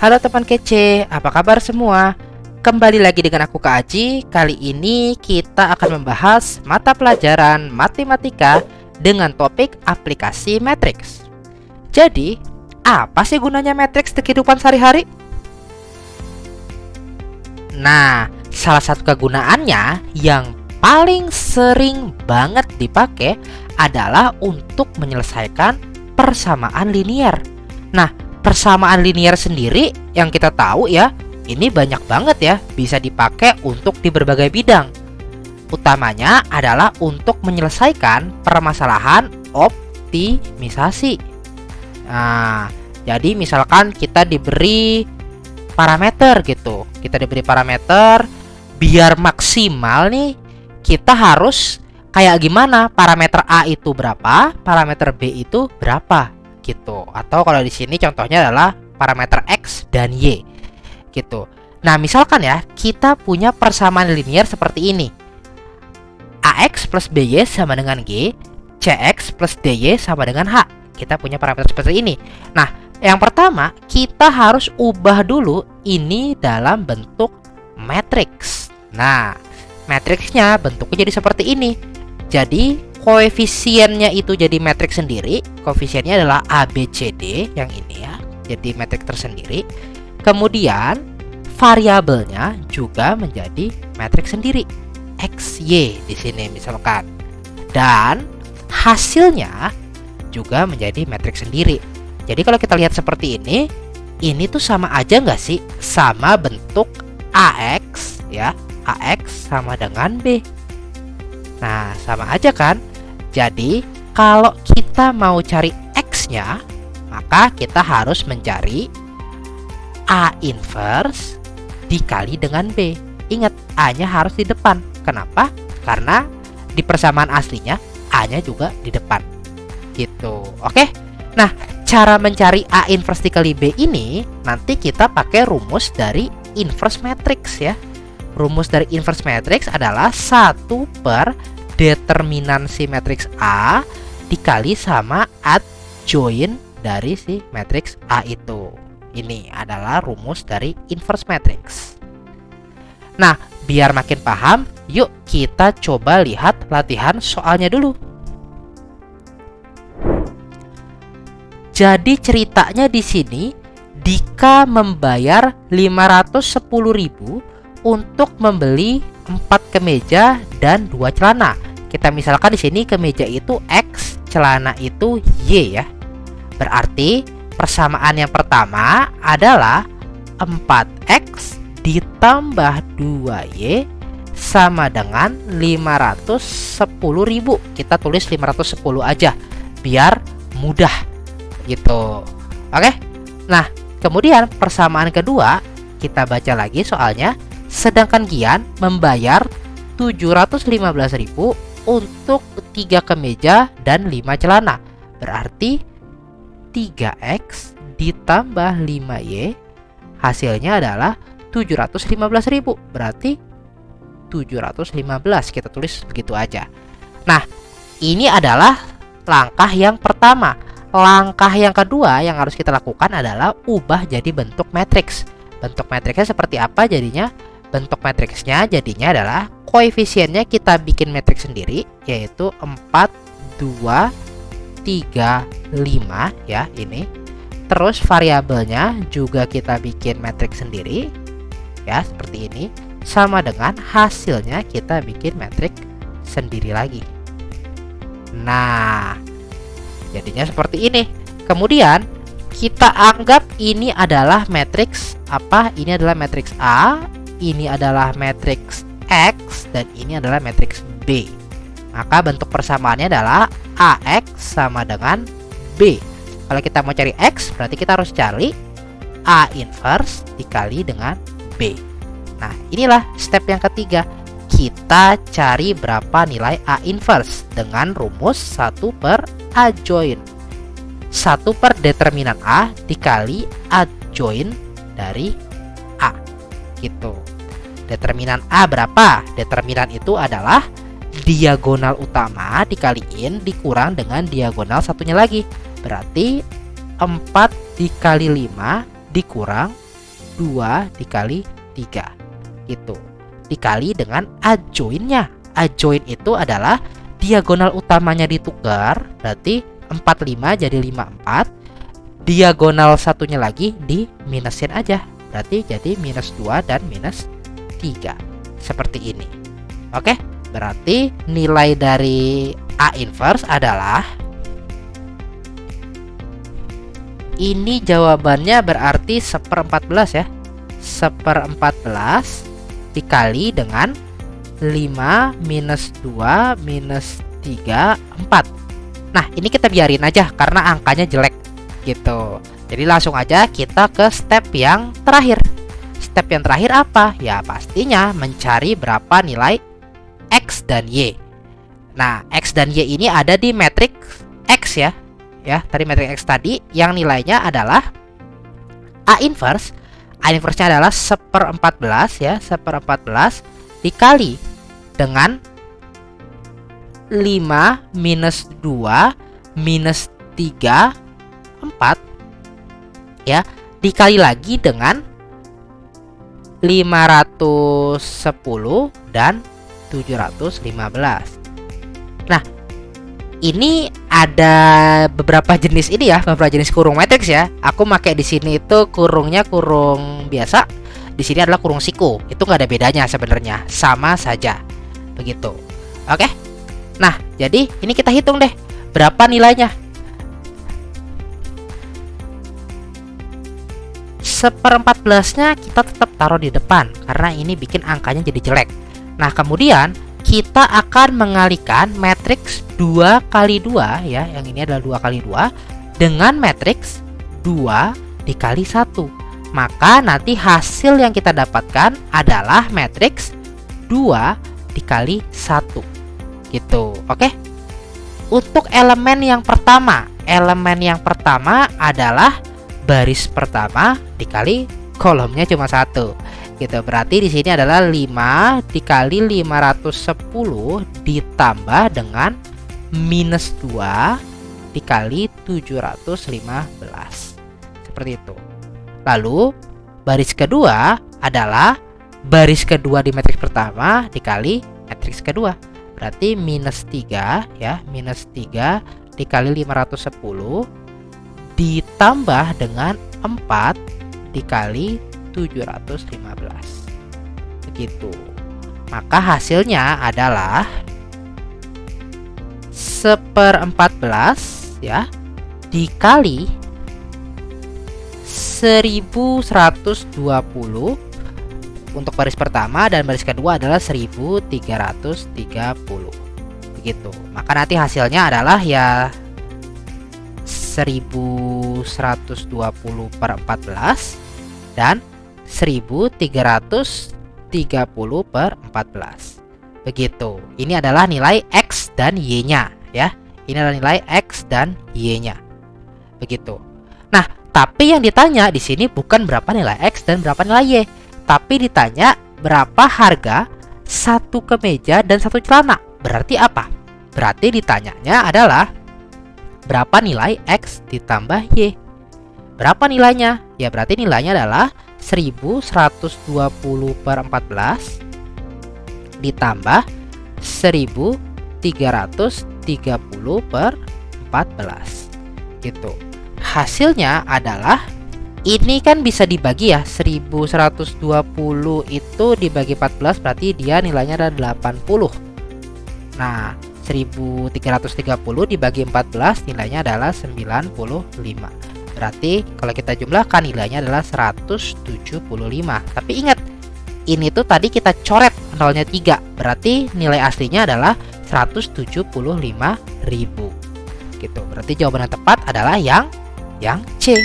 Halo teman kece, apa kabar semua? Kembali lagi dengan aku Kak Aji. Kali ini kita akan membahas mata pelajaran matematika dengan topik aplikasi matriks. Jadi, apa sih gunanya matriks di kehidupan sehari-hari? Nah, salah satu kegunaannya yang paling sering banget dipakai adalah untuk menyelesaikan persamaan linier. Nah, persamaan linier sendiri yang kita tahu ya, ini banyak banget ya, bisa dipakai untuk di berbagai bidang. Utamanya adalah untuk menyelesaikan permasalahan optimisasi. Nah, jadi misalkan kita diberi parameter gitu. Kita diberi parameter, biar maksimal nih, kita harus kayak gimana? Parameter A itu berapa, parameter B itu berapa gitu. Atau kalau di sini contohnya adalah parameter X dan Y gitu. Nah, misalkan ya, kita punya persamaan linier seperti ini. AX plus BY sama dengan G, CX plus DY sama dengan H. Kita punya parameter seperti ini. Nah, yang pertama, kita harus ubah dulu ini dalam bentuk matriks. Nah, matriksnya bentuknya jadi seperti ini. Jadi, koefisiennya itu jadi matriks sendiri. Koefisiennya adalah ABCD yang ini ya. Jadi matriks tersendiri. Kemudian variabelnya juga menjadi matriks sendiri, XY di sini misalkan. Dan hasilnya juga menjadi matriks sendiri. Jadi kalau kita lihat seperti ini tuh sama aja nggak sih? Sama bentuk AX ya, AX sama dengan B. Nah, sama aja kan? Jadi kalau kita mau cari X-nya, maka kita harus mencari A inverse dikali dengan B. Ingat, A-nya harus di depan. Kenapa? Karena di persamaan aslinya A-nya juga di depan. Gitu. Oke? Nah, cara mencari A inverse dikali B ini nanti kita pakai rumus dari inverse matrix ya. Rumus dari inverse matrix adalah 1 per determinansi matriks A dikali sama adjoint dari si matriks A itu. Ini adalah rumus dari inverse matrix. Nah, biar makin paham, yuk kita coba lihat latihan soalnya dulu. Jadi ceritanya di sini Dika membayar 510.000 untuk membeli 4 kemeja dan 2 celana. Kita misalkan di sini kemeja itu X, celana itu Y ya. Berarti persamaan yang pertama adalah 4X ditambah 2Y sama dengan 510.000. Kita tulis 510 aja biar mudah gitu. Oke. Nah, kemudian persamaan kedua kita baca lagi soalnya. Sedangkan Gian membayar 715.000 untuk 3 kemeja dan 5 celana. Berarti 3X ditambah 5Y hasilnya adalah 715.000. Berarti 715, kita tulis begitu aja. Nah, ini adalah langkah yang pertama. Langkah yang kedua yang harus kita lakukan adalah ubah jadi bentuk matriks. Bentuk matriksnya seperti apa jadinya? Bentuk matriksnya jadinya adalah koefisiennya kita bikin matriks sendiri, yaitu 4, 2, 3, 5 ya ini. Terus variabelnya juga kita bikin matriks sendiri ya, seperti ini. Sama dengan hasilnya kita bikin matriks sendiri lagi. Nah, jadinya seperti ini. Kemudian kita anggap ini adalah matriks apa? Ini adalah matriks A, ini adalah matriks X, dan ini adalah matriks B. Maka bentuk persamaannya adalah AX sama dengan B. Kalau kita mau cari X, berarti kita harus cari A inverse dikali dengan B. Nah, inilah step yang ketiga. Kita cari berapa nilai A inverse dengan rumus 1 per adjoint. 1 per determinan A dikali adjoint dari A. Gitu. Determinan A berapa? Determinan itu adalah diagonal utama dikaliin dikurang dengan diagonal satunya lagi. Berarti 4 dikali 5 dikurang 2 dikali 3 gitu. Dikali dengan adjoinnya. Adjoin itu adalah diagonal utamanya ditukar, berarti 45 jadi 54. Diagonal satunya lagi di minusin aja, berarti jadi minus 2 dan minus 3. Seperti ini. Oke, berarti nilai dari A inverse adalah, ini jawabannya berarti 1/14 ya. 1/14 dikali dengan 5 minus 2 minus 3, 4. Nah, ini kita biarin aja karena angkanya jelek gitu. Jadi langsung aja kita ke step yang terakhir. Step yang terakhir apa? Ya pastinya mencari berapa nilai X dan Y. Nah, X dan Y ini ada di matriks X ya. Ya, tadi matriks X tadi yang nilainya adalah A inverse. A inverse-nya adalah 1/14 ya, 1/14 dikali dengan 5 minus 2 minus 3, 4 ya, dikali lagi dengan 510 dan 715. Nah, ini ada beberapa jenis ini ya, beberapa jenis kurung matriks ya. Aku pakai di sini itu kurungnya kurung biasa. Di sini adalah kurung siku. Itu nggak ada bedanya sebenarnya, sama saja. Begitu. Oke. Nah, jadi ini kita hitung deh berapa nilainya. 1/14-nya kita tetap taruh di depan karena ini bikin angkanya jadi jelek. Nah, kemudian kita akan mengalihkan matriks 2 kali 2 ya, yang ini adalah 2 kali 2 dengan matriks 2 dikali 1. Maka nanti hasil yang kita dapatkan adalah matriks 2 dikali 1 gitu. Oke. Untuk elemen yang pertama adalah baris pertama dikali kolomnya cuma 1. Gitu. Berarti di sini adalah 5 dikali 510 ditambah dengan minus 2 dikali 715. Seperti itu. Lalu baris kedua adalah baris kedua di matriks pertama dikali matriks kedua. Berarti minus 3 ya, minus 3 dikali 510 ditambah dengan 4 dikali 715. Begitu. Maka hasilnya adalah 1/14 ya dikali 1120 untuk baris pertama, dan baris kedua adalah 1330. Begitu. Maka nanti hasilnya adalah ya 1120/14 dan 1330/14. Begitu. Ini adalah nilai X dan Y-nya ya. Ini adalah nilai X dan Y-nya. Begitu. Nah, tapi yang ditanya di sini bukan berapa nilai X dan berapa nilai Y, tapi ditanya berapa harga satu kemeja dan satu celana. Berarti apa? Berarti ditanyanya adalah berapa nilai X ditambah Y. Berapa nilainya? Ya berarti nilainya adalah 1120/14 ditambah 1330/14. Gitu. Hasilnya adalah ini kan bisa dibagi ya, 1120 itu dibagi 14 berarti dia nilainya adalah 80. Nah, 1330 dibagi 14 nilainya adalah 95. Berarti kalau kita jumlahkan nilainya adalah 175. Tapi ingat, ini tuh tadi kita coret nolnya 3. Berarti nilai aslinya adalah 175.000. Gitu. Berarti jawaban yang tepat adalah yang C.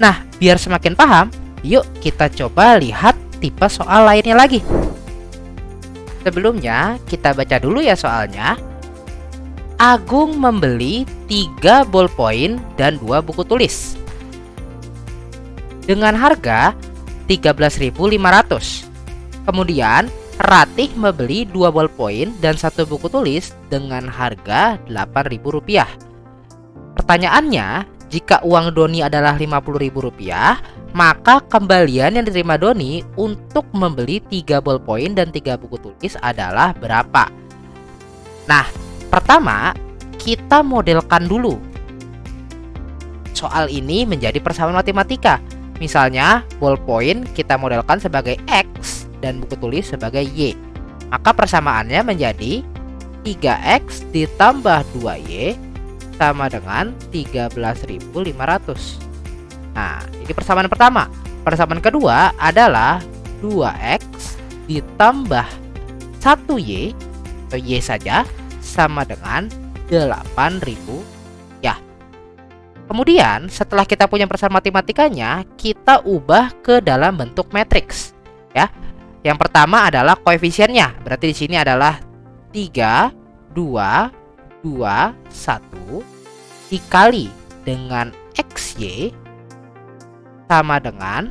Nah, biar semakin paham, yuk kita coba lihat tipe soal lainnya lagi. Sebelumnya, kita baca dulu ya soalnya. Agung membeli 3 ballpoint dan 2 buku tulis dengan harga 13.500. Kemudian, Ratih membeli 2 ballpoint dan 1 buku tulis dengan harga Rp8.000. Pertanyaannya, Jika uang Doni adalah Rp50.000, maka kembalian yang diterima Doni untuk membeli 3 ballpoint dan 3 buku tulis adalah berapa? Nah, pertama kita modelkan dulu soal ini menjadi persamaan matematika. Misalnya, ballpoint kita modelkan sebagai X dan buku tulis sebagai Y. Maka persamaannya menjadi 3X ditambah 2Y sama dengan 13.500. Nah, ini persamaan pertama. Persamaan kedua adalah 2X ditambah 1Y atau Y saja sama dengan 8.000 ya. Kemudian setelah kita punya persamaan matematikanya, kita ubah ke dalam bentuk matriks ya. Yang pertama adalah koefisiennya. Berarti di sini adalah 3, 2, 2, 1 dikali dengan XY sama dengan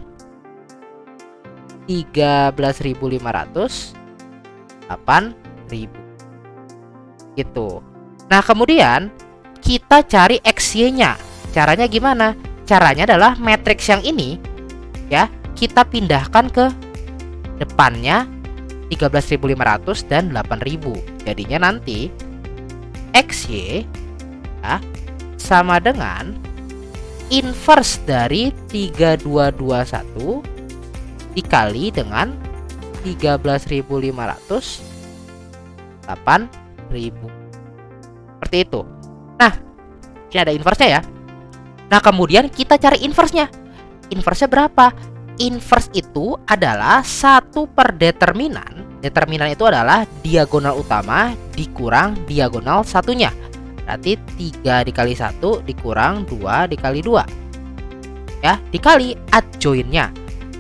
13.500, 8.000 gitu. Nah, kemudian kita cari XY-nya. Caranya gimana? Caranya adalah matriks yang ini ya, kita pindahkan ke depannya 13.500 dan 8.000. Jadinya nanti XY ya, sama dengan inverse dari 3221 dikali dengan 13.500, 8.000. Seperti itu. Nah, ini ada inverse-nya ya. Nah, kemudian kita cari inverse-nya. Inverse-nya berapa? Inverse itu adalah 1 per determinan. Determinan itu adalah diagonal utama dikurang diagonal satunya. Berarti 3 dikali 1 dikurang 2 dikali 2 ya, dikali adjoin-nya.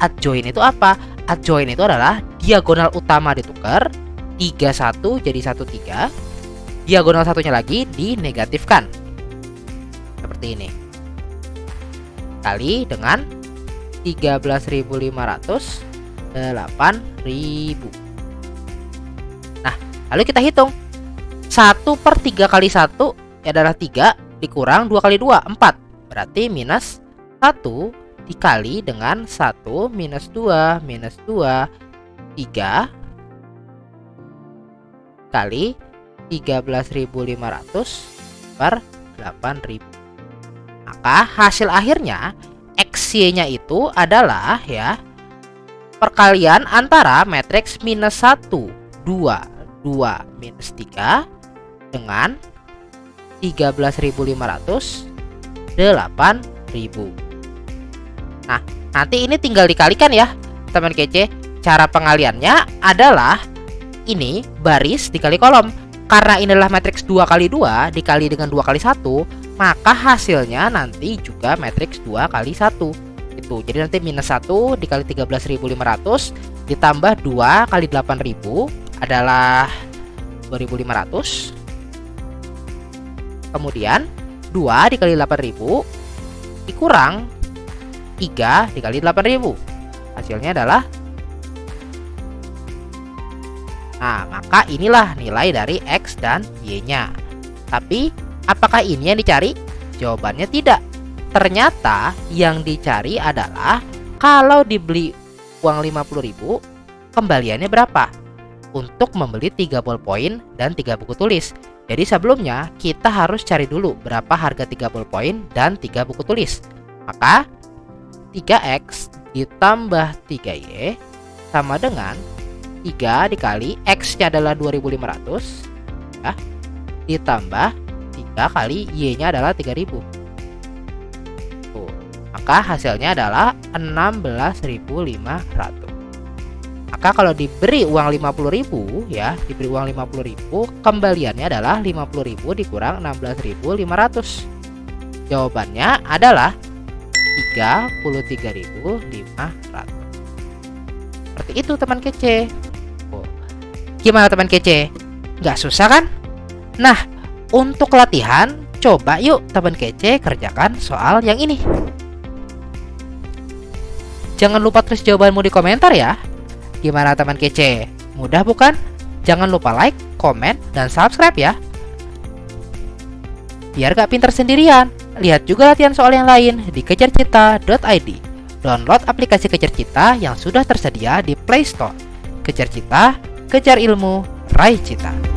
Adjoin itu apa? Adjoin itu adalah diagonal utama ditukar, 31 jadi 13, diagonal satunya lagi dinegatifkan seperti ini, kali dengan 13.500, 8.000. Nah, lalu kita hitung 1 per 3 kali 1 adalah 3 dikurang 2 kali 2, 4. Berarti minus 1 dikali dengan 1 minus 2 minus 2, 3 kali 13.500 per 8.000. Maka hasil akhirnya XY-nya itu adalah ya perkalian antara matriks minus 1, 2, 2 minus 3 dengan 13.500, 8.000. Nah, nanti ini tinggal dikalikan ya teman kece. Cara pengaliannya adalah ini baris dikali kolom. Karena inilah matriks 2 kali 2 dikali dengan 2 kali 1, maka hasilnya nanti juga matriks 2 kali 1 itu. Jadi nanti minus 1 dikali 13.500 ditambah 2 kali 8.000 adalah 2.500. Kemudian 2 dikali 8.000 dikurang 3 dikali 8.000. Hasilnya adalah, nah, maka inilah nilai dari X dan Y-nya. Tapi apakah ini yang dicari? Jawabannya tidak. Ternyata yang dicari adalah kalau dibeli uang 50.000, kembaliannya berapa? Untuk membeli 3 ballpoint dan 3 buku tulis. Jadi sebelumnya kita harus cari dulu berapa harga 3 ballpoint dan 3 buku tulis. Maka 3X ditambah 3Y sama dengan 3 dikali X-nya adalah 2.500 ya, ditambah 3 kali Y-nya adalah 3.000. Maka hasilnya adalah 16.500. Maka kalau diberi uang 50.000 ya, diberi uang 50.000, kembaliannya adalah 50.000 dikurang 16.500. Jawabannya adalah 33.500. Seperti itu teman kece. Gimana teman kece? Nggak susah kan? Nah, untuk latihan, coba yuk teman kece kerjakan soal yang ini. Jangan lupa tulis jawabanmu di komentar ya. Gimana teman kece? Mudah bukan? Jangan lupa like, komen, dan subscribe ya. Biar gak pinter sendirian. Lihat juga latihan soal yang lain di kejarcita.id. Download aplikasi Kejar Cita yang sudah tersedia di Play Store. Kejar Cita, kejar ilmu, raih cita.